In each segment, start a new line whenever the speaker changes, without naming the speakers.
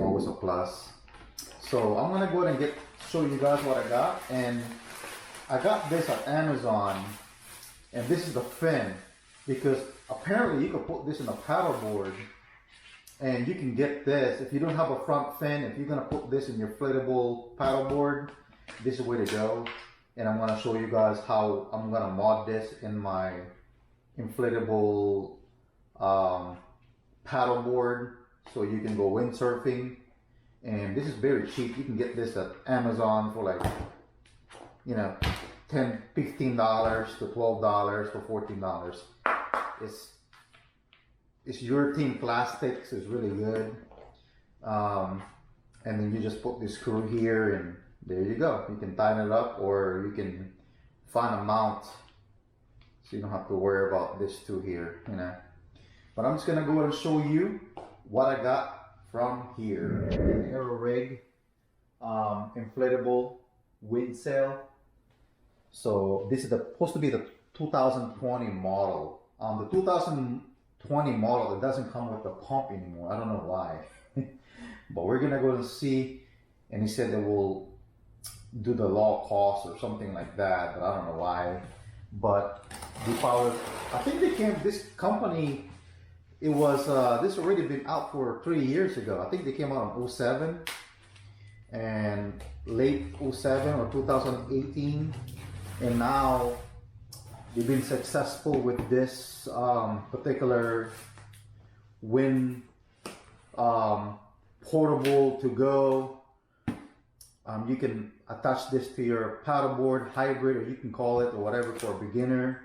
always a plus. So I'm gonna go ahead and show you guys what I got. And I got this at Amazon, and this is the fin, because apparently you can put this in a paddleboard, and you can get this if you don't have a front fin. If you're gonna put this in your inflatable paddleboard, this is the way to go. And I'm gonna show you guys how I'm gonna mod this in my inflatable paddleboard, so you can go windsurfing. And this is very cheap. You can get this at Amazon for like, you know, $10, $15 to $12 for $14. It's urethane plastics. It's really good. And then you just put this screw here, and there you go. You can tighten it up, or you can find a mount so you don't have to worry about this too here, you know. But I'm just gonna go ahead and show you what I got from here. An iRig inflatable wind sail. So this is supposed to be the 2020 model. The 2020 model, it doesn't come with the pump anymore. I don't know why. But we're gonna go and see. And he said that we'll do the low cost or something like that, but I don't know why. But I think this company, it was, this already been out for 3 years ago. I think they came out in 07 and late 07 or 2018. And now they've been successful with this particular wind portable to go. You can attach this to your paddleboard hybrid, or you can call it, or whatever, for a beginner.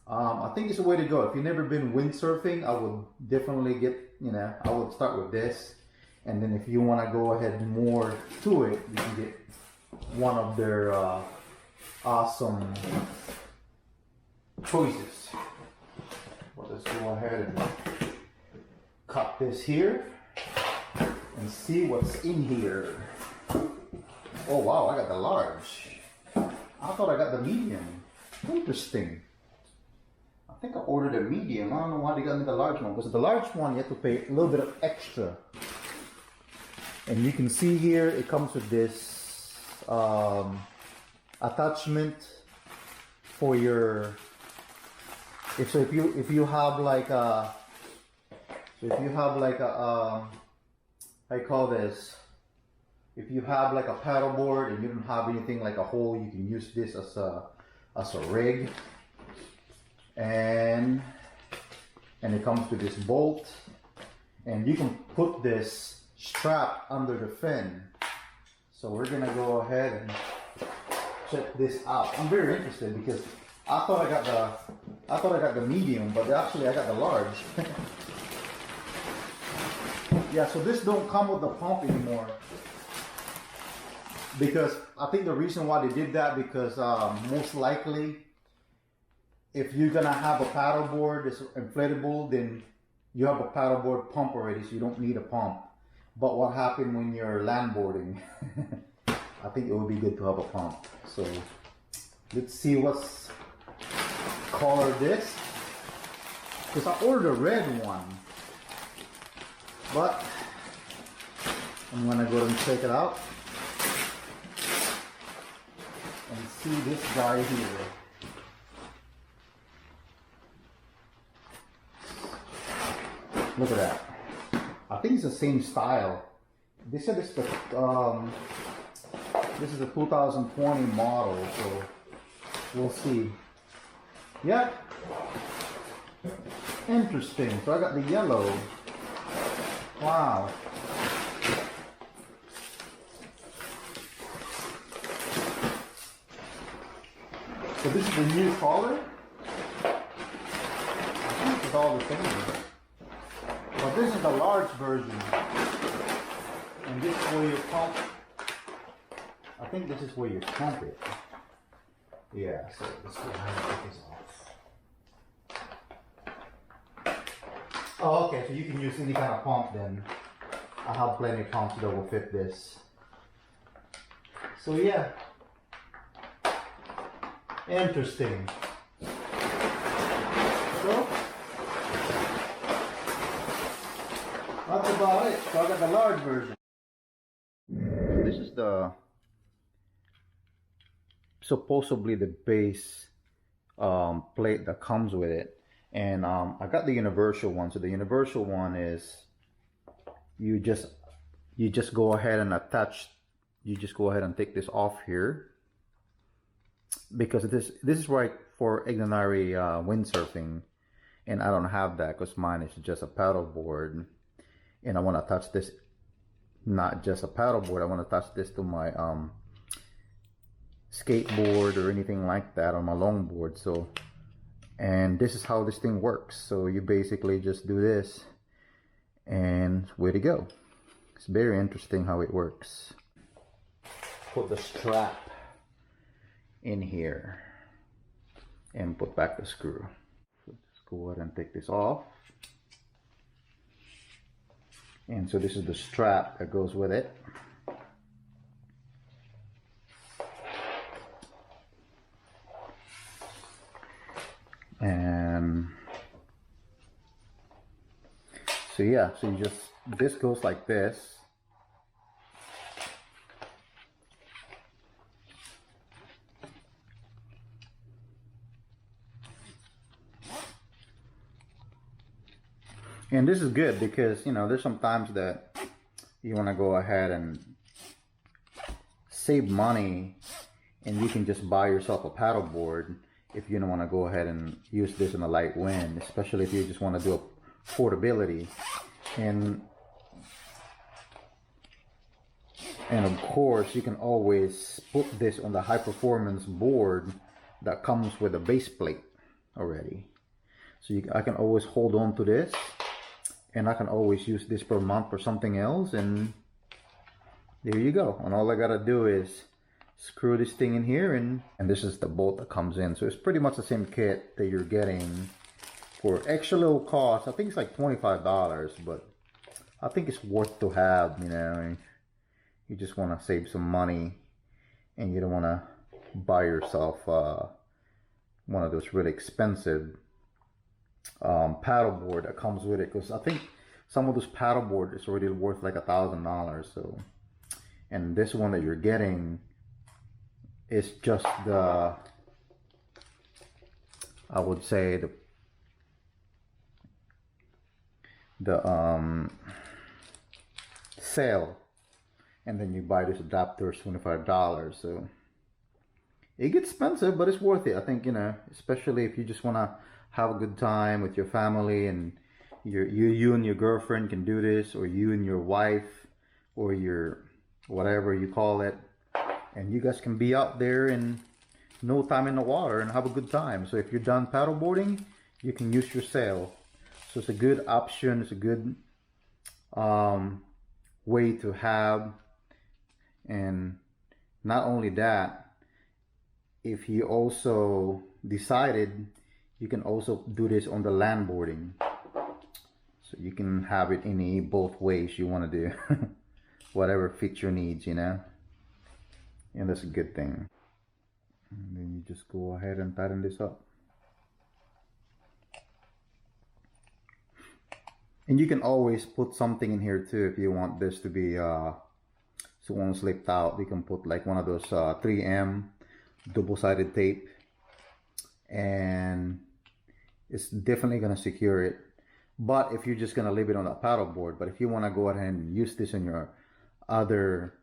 I think it's a way to go. If you've never been windsurfing, I would definitely I would start with this. And then if you want to go ahead more to it, you can get one of their awesome choices. Well, let's go ahead and cut this here and see what's in here. Oh wow, I got the large. I thought I got the medium. Interesting. I think I ordered a medium. I don't know why they got me the large one, because the large one you have to pay a little bit of extra. And you can see here it comes with this attachment for your. If you have like a I call this. If you have like a paddleboard and you don't have anything like a hole, you can use this as a rig. And it comes with this bolt, and you can put this strap under the fin. So we're gonna go ahead and check this out. I'm very interested because I thought I got the medium, but actually I got the large. Yeah, so this don't come with the pump anymore. Because I think the reason why they did that, because most likely if you're gonna have a paddleboard that's inflatable, then you have a paddleboard pump already, so you don't need a pump. But what happened when you're landboarding? I think it would be good to have a pump. So let's see what's color this. Because I ordered a red one, but I'm gonna go ahead and check it out and see this guy here. Look at that. I think it's the same style. They said this is the 2020 model, so we'll see. Yeah. Interesting. So I got the yellow. Wow. So this is the new color? I think it's all the same. But this is the large version. And this is where you pump. I think this is where you pump it. Yeah, so let's go ahead and take this off. Oh, okay, so you can use any kind of pump then. I have plenty of pumps that will fit this. So yeah. Interesting. So that's about it. So I got the large version. is the supposedly the base plate that comes with it. And I got the universal one. So the universal one is you just go ahead and attach, you just go ahead and take this off here, because this is right for ordinary windsurfing, and I don't have that because mine is just a paddleboard, and I want to attach this, not just a paddleboard, I want to attach this to my skateboard or anything like that on my longboard. So, and this is how this thing works. So you basically just do this and way to go. It's very interesting how it works. Put the strap in here and put back the screw. So just go ahead and take this off. And so this is the strap that goes with it. And so yeah, so you just, this goes like this. And this is good because, you know, there's some times that you want to go ahead and save money, and you can just buy yourself a paddleboard if you don't want to go ahead and use this in a light wind, especially if you just want to do a portability. And of course, you can always put this on the high performance board that comes with a base plate already. So I can always hold on to this, and I can always use this per month for something else, and there you go. And all I gotta do is screw this thing in here, and this is the bolt that comes in. So it's pretty much the same kit that you're getting for extra little cost. I think it's like $25, but I think it's worth to have, you know. You just want to save some money, and you don't want to buy yourself one of those really expensive paddleboard that comes with it, because I think some of those paddleboard is already worth like $1,000. So, and this one that you're getting is just the, I would say the sale, and then you buy this adapter, $25. So it gets expensive, but it's worth it. I think, you know, especially if you just want to have a good time with your family, and you and your girlfriend can do this, or you and your wife, or your whatever you call it, and you guys can be out there in no time in the water and have a good time. So if you're done paddleboarding, you can use your sail. So it's a good option. It's a good way to have. And not only that, if you also decided, you can also do this on the land boarding. So you can have it in both ways you want to do. Whatever fits your needs, you know. And that's a good thing. And then you just go ahead and tighten this up. And you can always put something in here too if you want this to be so it won't slip out. You can put like one of those 3M double-sided tape, and it's definitely gonna secure it. But if you're just gonna leave it on a paddleboard, but if you want to go ahead and use this on your other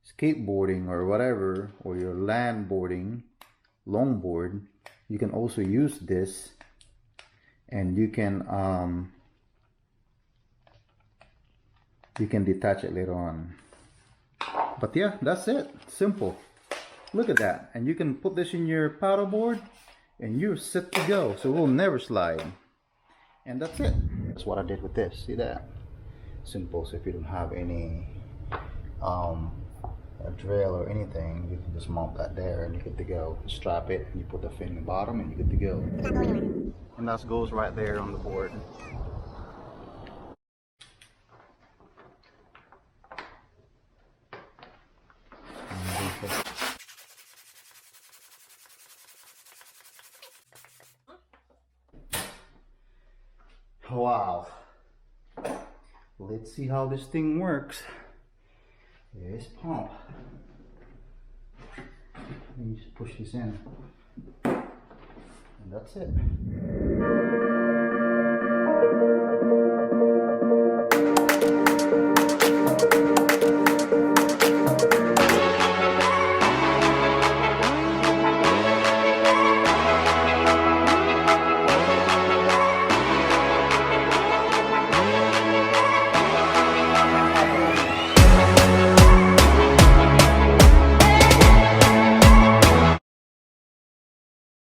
skateboarding or whatever, or your land boarding, longboard, you can also use this, and you can detach it later on. But yeah, that's it. Simple. Look at that. And you can put this in your paddleboard, and you're set to go. So it will never slide. And that's it. That's what I did with this. See that? Simple. So if you don't have any a drill or anything, you can just mount that there, and you're good to go. Strap it, and you put the fin in the bottom, and you're good to go. And that goes right there on the board. Wow. Let's see how this thing works. Here's pump. You just push this in, and that's it.